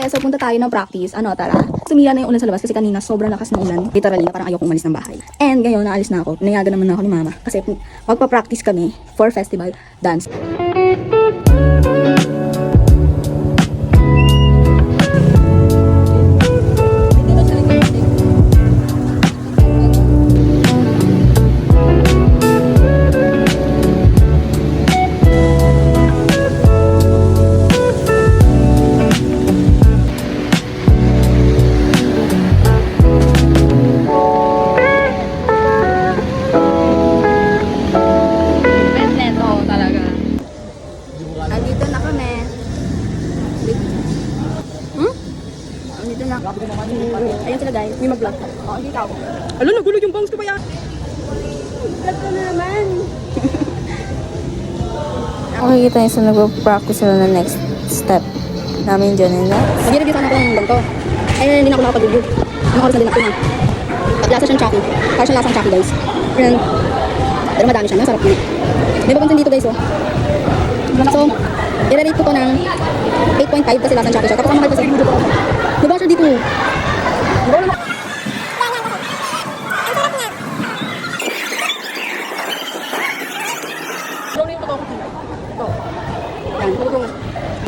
guys, so punta tayo ng practice. Ano, tara. Sumira na yung ulan sa labas kasi kanina sobrang lakas ng ulan. Literally, na parang ayoko umalis ng bahay. And ngayon, naalis na ako. Nayagan naman ako ni mama. Kasi magpa-practice kami for festival dance. Ayun sila guys, may mag-vlog. Oo, hindi ikaw. Alo, nagulog yung bangs ko pa yan. Vlog ka na naman. Makikita niyo sa nag-practice sila na next step namin dyan and next. Mag-review sana ako ng ganito. Eh, hindi na ako nakapag-review. Mga oras na din ako na. At lasa siyang Chucky. Para siyang lasang Chucky guys. Pero madami siya, masarap yun. May papansin dito guys oh. So, i-rate ko to ng 8.5 kasi lasang Chucky siya. Tapos ang mahal kasi. Diba siya dito? Yan,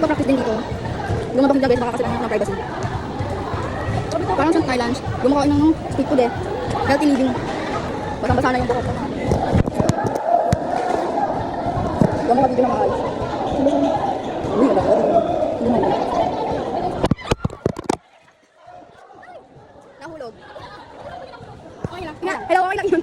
practice din dito. Lumabas nila guys, baka kasi ng privacy. Parang sa Thailand, gumakain ng street food eh. Healthy living. Basang-basa na yung buhok. Gumakain dito ng maayos. Uy, nagkakaroon. Hindi naman. Nahulog. Okay lang. Hello, okay lang yun.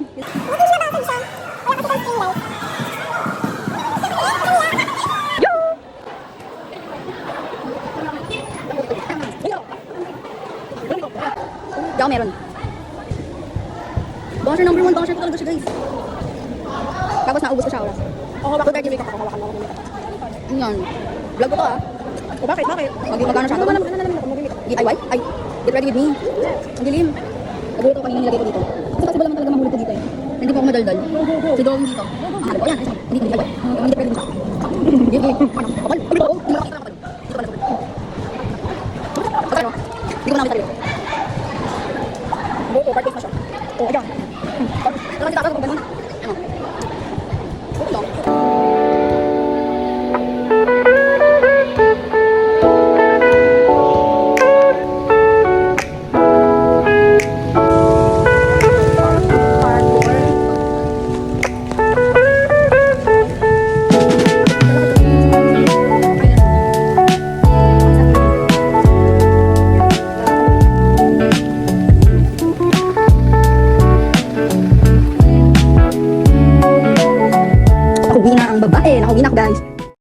Hindi ako meron. Basher number 1, basher ko talaga siya guys. Tapos naubos ko siya oras. Oo, bakit tayo make up ako? Hawakan ako. Yan. Vlog ko to ah. O bakit? Bakit? Magkano siya? DIY? Ay, get ready with me. Ang dilim. Nagulat ako kanina nilagay ko dito. Kasi possible naman talaga mahulog ko dito eh. Hindi po ako madaldal. Si Dawing dito. Ah, ko yan. Hindi DIY. Hindi pwede siya. Hindi. Kapal. Hindi ko makita ng kapal. Dito pa na. Kasi ano? Hindi ko nakita dito. Oo, practice na siya. Oo, ayan. Talagang si Tata kung ganun. Ano? Oo lang. Nakauwi na ang babae. Nakauwi na ako guys.